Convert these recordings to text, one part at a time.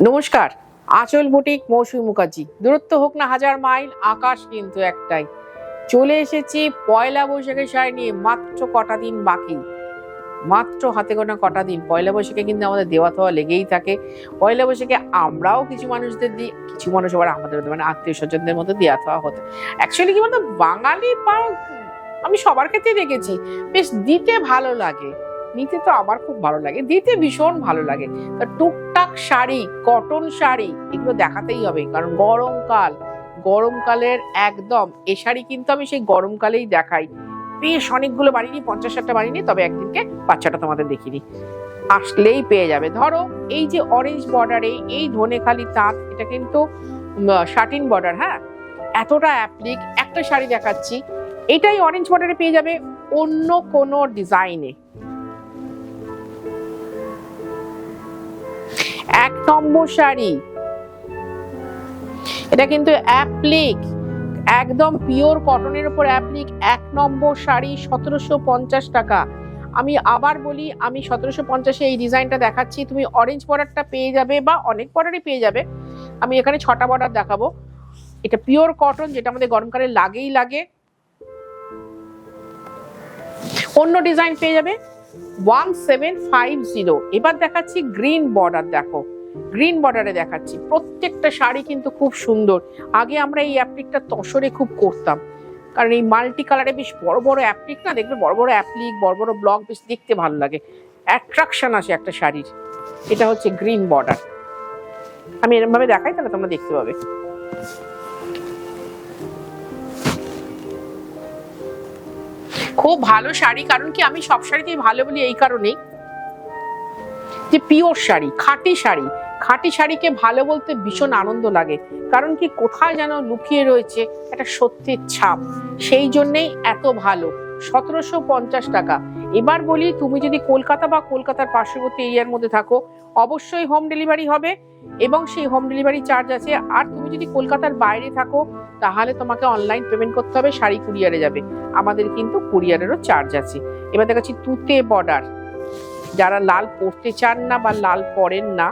নমস্কার, আঁচল বুটিক মৌসুমী মুখার্জি। দূরত্ব হোক না 1000 মাইল, আকাশ কিন্তু একটাই। চলে এসেছি পয়লা বৈশাখের শাড়ি নিয়ে। মাত্র কটা দিন বাকি, মাত্র হাতে গোনা কটা দিন। পয়লা বৈশাখে কিন্তু আমাদের দেওয়া থাওয়া লেগেই থাকে। পয়লা বৈশাখে আমরাও কিছু মানুষদের দিই, কিছু মানুষ আবার আমাদের মানে আত্মীয় স্বজনদের মধ্যে দেওয়া থাওয়া হতে। অ্যাকচুয়ালি কি বলতো, বাঙালি বা আমি সবার ক্ষেত্রে দেখেছি বেশ দিতে ভালো লাগে। নিতে তো আমার খুব ভালো লাগে, দিতে ভীষণ ভালো লাগে। তা টুকটাক শাড়ি, কটন শাড়ি এগুলো দেখাতেই হবে, কারণ গরমকালের একদম এ শাড়ি কিন্তু আমি সেই গরমকালেই দেখাই। বেশ অনেকগুলো বানিয়ে 50-60টা বানিয়ে, তবে একদিনকে বাচ্চাটা তোমাদের দেখিনি, আসলেই পেয়ে যাবে। ধরো এই যে অরেঞ্জ বর্ডারে এই ধনেখালি তাঁত, এটা কিন্তু শাটিন বর্ডার। হ্যাঁ, এতটা অ্যাপ্লিক একটা শাড়ি দেখাচ্ছি, এটাই অরেঞ্জ বর্ডারে পেয়ে যাবে অন্য কোনো ডিজাইনে। এক নম্বর শাড়ি, এটা কিন্তু অ্যাপ্লিক, একদম পিওর কটনের উপর অ্যাপ্লিক। এক নম্বর শাড়ি 1750 টাকা। আমি আবার বলি, আমি 1750-এ এই ডিজাইনটা দেখাচ্ছি। তুমি অরেঞ্জ বর্ডারটা পেয়ে যাবে বা অনেক বর্ডারই পেয়ে যাবে। আমি এখানে 6টা বর্ডার দেখাবো। এটা পিওর কটন, যেটা আমাদের গরমকালে লাগেই লাগে। অন্য ডিজাইন পেয়ে যাবে 1750। এবার দেখাচ্ছি গ্রিন বর্ডার। দেখো, গ্রিন বর্ডারে দেখাচ্ছি। প্রত্যেকটা শাড়ি কিন্তু খুব সুন্দর। আগে আমরা এই অ্যাপ্লিকটা তসরে খুব করতাম, কারণ এই মাল্টি কালারে বেশ বড় বড় অ্যাপ্লিক না, দেখবে বড় বড় অ্যাপ্লিক, বড় বড় ব্লক, বেশ দেখতে ভালো লাগে, অ্যাট্রাকশন আসে একটা শাড়ির। এটা হচ্ছে গ্রিন বর্ডার। আমি এরকম ভাবে দেখাই, তাহলে তোমরা দেখতে পাবে। খুব ভালো শাড়ি, কারণ কি আমি সব শাড়িতেই ভালো বলি এই কারণেই যে পিওর শাড়ি, খাঁটি শাড়ি। খাঁটি শাড়িকে ভালো বলতে ভীষণ আনন্দ লাগে, কারণ কি কোথায় যেন লুকিয়ে রয়েছে একটা সত্যের ছাপ, সেই জন্যেই এত ভালো। 1750 টাকা। এবার বলি, তুমি যদি কলকাতা বা কলকাতার পার্শ্ববর্তী এরিয়ার মধ্যে থাকো, অবশ্যই হোম ডেলিভারি হবে এবং সেই হোম ডেলিভারি চার্জ আছে। আর তুমি যদি কলকাতার বাইরে থাকো, তাহলে তোমাকে অনলাইন পেমেন্ট করতে হবে, শাড়ি কুরিয়ারে যাবে। আমাদের কিন্তু কুরিয়ারেরও চার্জ আছে। এবার দেখাচ্ছি তুতে বর্ডার। যারা লাল পরতে চান না বা লাল পরেন না,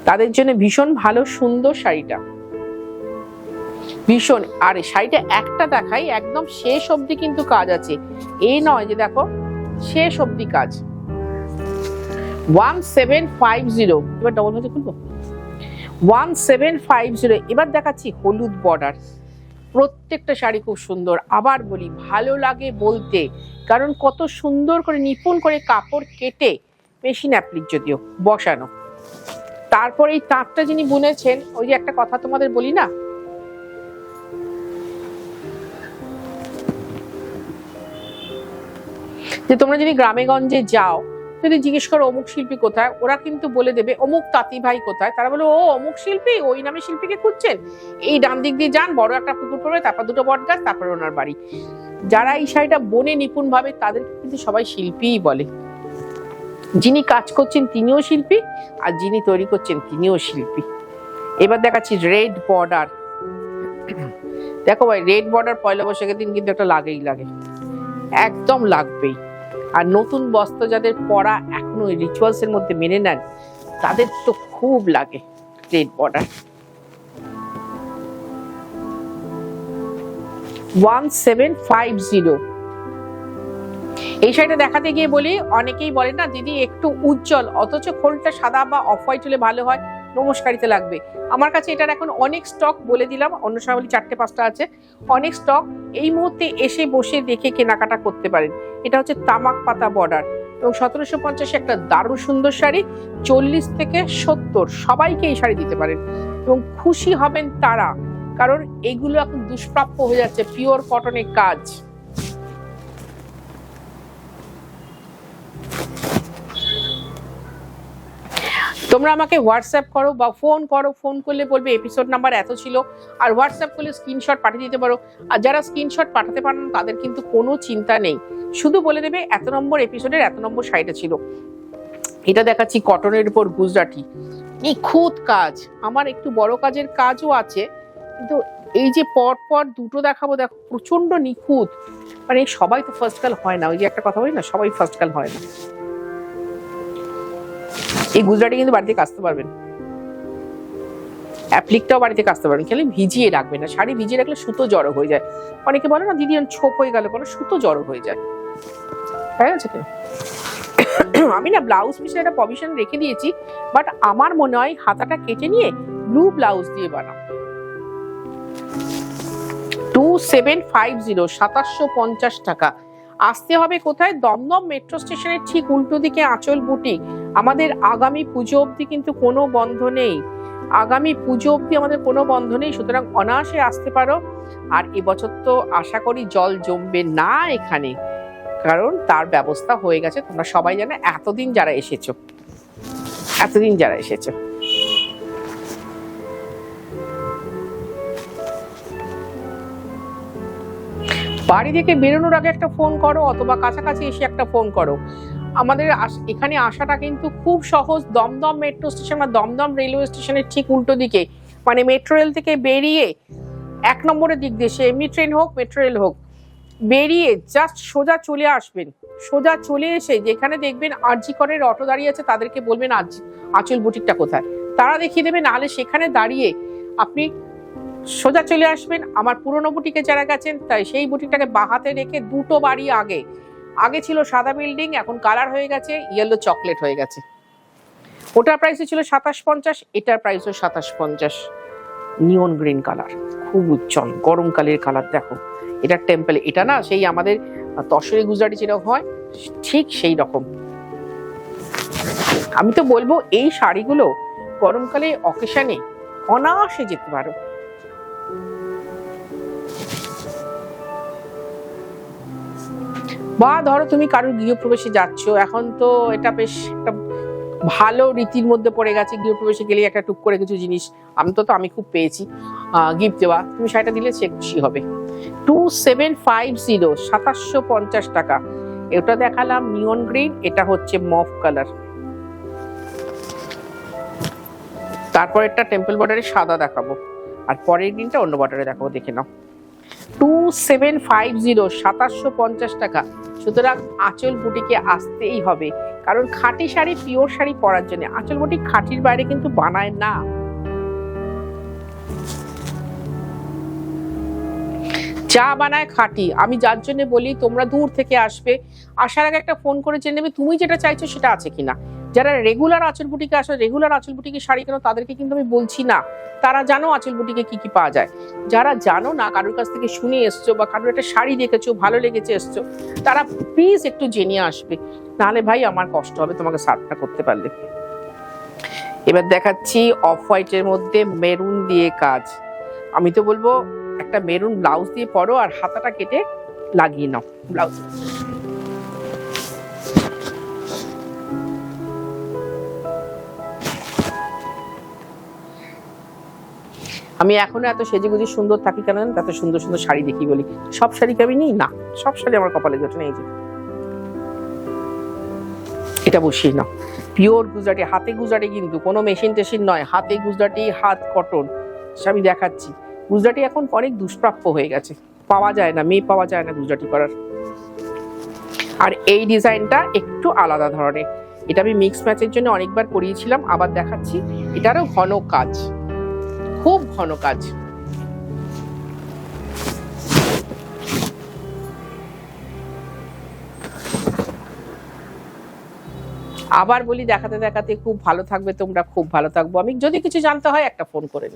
তাদের জন্য ভীষণ ভালো সুন্দর শাড়িটা, ভীষণ। আর এই শাড়িটা একটা দেখাই, একদম শেষ অবধি কিন্তু কাজ আছে, এই নয় যে দেখো শেষ অবধি কাজ। 1750। এবার ডবল ভাঁজে খুলবো। 1750। এবার দেখাচ্ছি হলুদ বর্ডার। প্রত্যেকটা শাড়ি খুব সুন্দর। আবার বলি, ভালো লাগে বলতে, কারণ কত সুন্দর করে নিপুণ করে কাপড় কেটে, মেশিন অ্যাপ্লিক যদিও বসানো, তারপর এই তাঁতটা যিনি বুনেছেন, ওই যে একটা কথা তোমাদের বলি না, যে তোমরা যদি গ্রামে গঞ্জে যাও, যদি জিজ্ঞেস করো অমুক শিল্পী কোথায়, ওরা কিন্তু বলে দেবে অমুক তাঁতি ভাই কোথায়। তারা বলে, ও অমুক শিল্পী, ওই নামে শিল্পীকে খুঁজছেন, এই ডান দিক দিয়ে যান, বড় একটা পুকুর পড়বে, তারপর দুটো বট গাছ, তারপর ওনার বাড়ি। যারা এই শাড়িটা বোনে নিপুণ ভাবে, তাদেরকে কিন্তু সবাই শিল্পীই বলে। যিনি কাজ করছেন তিনিও শিল্পী, আর যিনি তৈরি করছেন তিনিও শিল্পী। এবার দেখাচ্ছি রেড বর্ডার। দেখো ভাই, রেড বর্ডার পয়লা বৈশাখের দিন কিন্তু একটা লাগেই লাগে, একদম লাগবেই। আর নতুন বস্ত্র যাদের পরা এখনো রিচুয়ালস এর মধ্যে মেনে নেন, তাদের তো খুব লাগে রেড বর্ডার। 1750। এই শাড়িটা দেখাতে গিয়ে বলি, অনেকেই বলে না দিদি একটু উজ্জ্বল, অথচ খোলটা সাদা বা অফ হোয়াইট হলে ভালো হয়, নমস্কারিতে লাগবে। আমার কাছে এটার এখন অনেক স্টক, বলে দিলাম, অন্য সময় বলি 4টে-5টা আছে, অনেক স্টক। এই মুহূর্তে এসে বসে দেখে কেনাকাটা করতে পারেন। এটা হচ্ছে তামাক পাতা বর্ডার এবং 1750 একটা দারুণ সুন্দর শাড়ি। 40 থেকে 70 সবাইকে এই শাড়ি দিতে পারেন এবং খুশি হবেন তারা, কারণ এগুলো এখন দুষ্প্রাপ্য হয়ে যাচ্ছে, পিওর কটনের কাজ। তোমরা আমাকে হোয়াটসঅ্যাপ করো বা ফোন করো, ফোন করলে বলবে এপিসোড নাম্বার এত ছিল, আর হোয়াটসঅ্যাপ করলে স্ক্রিনশট পাঠিয়ে দিতে পারো। আর যারা স্ক্রিনশট পাঠাতে পারেন তাদের কিন্তু কোনো চিন্তা নেই, শুধু বলে দেবে এত নম্বর এপিসোডের এত নম্বর শাড়িটা ছিল। এটা দেখাচ্ছি কটনের উপর গুজরাটি, নিখুঁত কাজ। আমার একটু বড় কাজের কাজও আছে, কিন্তু এই যে পর দুটো দেখাবো, দেখো প্রচন্ড নিখুঁত। মানে সবাই তো ফার্স্ট কাল হয় না, ওই যে একটা কথা বলি না, সবাই ফার্স্ট কাল হয় না। এই গুজরাটি কিন্তু বাড়িতে কাচতে পারবেন, অ্যাপ্লিকটাও বাড়িতে কাচতে পারবেন, খালি ভিজিয়ে রাখবেন না। শাড়ি ভিজিয়ে রাখলে সুতো জড়ো হয়ে যায়। অনেকে বলে না দিদি ছোপ হয়ে গেল, বলো সুতো জড়ো হয়ে যায়, তাই আছে কেন? আমি না ব্লাউজ পিসে একটা প্রভিশন রেখে দিয়েছি, বাট আমার মনে হয় হাতাটা কেটে নিয়ে ব্লু ব্লাউজ দিয়ে বানাও। 2750, 2750 টাকা। আসতে হবে কোথায়? দমদম মেট্রো স্টেশনের ঠিক উল্টো দিকে আঁচল বুটিক। আমাদের আগামী পুজো অবধি কিন্তু কোনো বন্ধ নেই, আগামী পুজো অবধি আমাদের কোনো বন্ধ নেই, সুতরাং অনায়াসে আসতে পারো। আর এবছর তো আশা করি জল জমবে না এখানে, কারণ তার ব্যবস্থা হয়ে গেছে। তোমরা সবাই জানো, এতদিন যারা এসেছো, বাড়ি থেকে বেরোনোর আগে একটা ফোন করো, অথবা কাছাকাছি এসে একটা ফোন করো। আমাদের এখানে আসাটা কিন্তু খুব সহজ। দমদম মেট্রো স্টেশন বা দমদম রেলওয়ে স্টেশনের ঠিক উল্টো দিকে, মানে মেট্রো রেল থেকে বেরিয়ে 1 নম্বরের দিক দিয়ে, সে এমনি ট্রেন হোক মেট্রো রেল হোক, বেরিয়ে জাস্ট সোজা চলে আসবেন। সোজা চলে এসে যেখানে দেখবেন আরজি করের অটো দাঁড়িয়ে আছে, তাদেরকে বলবেন আঁচল বুটিকটা কোথায়, তারা দেখিয়ে দেবে। নাহলে সেখানে দাঁড়িয়ে আপনি সোজা চলে আসবেন। আমার পুরনো বুটিকে যারা গেছেন, তাই সেই বুটিকটাকে বাহাতে রেখে দুটো বাড়ি আগে ছিল সাদা বিল্ডিং, এখন কালার হয়ে গেছে ইয়েলো চকলেট হয়ে গেছে। ওটার প্রাইস ছিল 2750, এটার প্রাইস 2750। নিয়ন গ্রিন কালার, খুব উজ্জ্বল গরমকালের কালার। দেখো এটা টেম্পল, এটা না সেই আমাদের তসরে গুজরাটি যেরকম হয় ঠিক সেই রকম। আমি তো বলবো এই শাড়িগুলো গরমকালে অকেশনে অনায়াসে যেতে পারো। বা ধরো তুমি কারোর গৃহপ্রবেশে যাচ্ছ, এখন তো এটা বেশ একটা ভালো রীতির মধ্যে পড়ে গেছে, গৃহপ্রবেশে গেলে একটা টুক করে কিছু জিনিস, আমি খুব পেয়েছি গিফট দেওয়া, তুমি শাড়িটা দিলে সে খুশি হবে। 2750, 2750 টাকা। এটা দেখালাম নিয়ন গ্রিন, এটা হচ্ছে মফ কালার। তারপর একটা টেম্পল বর্ডারের সাদা দেখাবো, আর পরের দিনটা অন্য বর্ডারে দেখাবো, দেখে নাও। 2750, 2750 টাকা। সুতরাং আঁচল বুটিকে আসতেই হবে, কারণ খাঁটি শাড়ি, পিওর শাড়ি পরার জন্য। আঁচল বুটিক খাঁটির বাইরে কিন্তু বানায় না। যা বানায় খাঁটি। আমি যার জন্য বলি তোমরা দূর থেকে আসবে, আসার আগে একটা ফোন করে জেনে নেবে তুমি যেটা চাইছো সেটা আছে কিনা। যারা রেগুলার আঁচল বুটিকে আসে, রেগুলার আঁচল বুটিকে শাড়ি কেন, তাদেরকে কিন্তু আমি বলছি না, তারা জানো আঁচল বুটিকে কি কি পাওয়া যায়। যারা জানো না, কারোর কাছ থেকে শুনে এসছো বা কারোর একটা শাড়ি দেখেছো ভালো লেগেছে এসছো, তারা প্লিজ একটু জেনে আসবে, নাহলে ভাই আমার কষ্ট হবে তোমাকে সার্ভটা করতে পারলে। এবার দেখাচ্ছি অফ হোয়াইটের মধ্যে মেরুন দিয়ে কাজ। আমি তো বলবো একটা মেরুন ব্লাউজ দিয়ে পরো আর হাতাটা কেটে লাগিয়ে নাও ব্লাউজ। আমি এখনো এত সেজেগুজে সুন্দর থাকি কেন, এত সুন্দর সুন্দর শাড়ি দেখি বলি। সব শাড়িকে আমি নিই না, সব শাড়ি আমার কপালে জোটে নেই। যে এটা বসিয়ে নাও, পিওর গুজরাটি, হাতে গুজরাটি, কিন্তু কোনো মেশিন টেশিন নয়, হাতে গুজরাটি, হাত কটন। আমি দেখাচ্ছি, গুজরাটি এখন অনেক দুষ্প্রাপ্য হয়ে গেছে, পাওয়া যায় না, মেয়ে পাওয়া যায় না গুজরাটি করার। আর এই ডিজাইনটা একটু আলাদা ধরনের, এটা আমি মিক্স ম্যাচের জন্য অনেকবার করিয়েছিলাম, আবার দেখাচ্ছি। এটারও ঘন কাজ, খুব ঘন কাজ। আবার বলি, দেখাতে দেখাতে খুব ভালো থাকবে তোমরা, খুব ভালো থাকবো আমি। যদি কিছু জানতে হয় একটা ফোন করে নিই।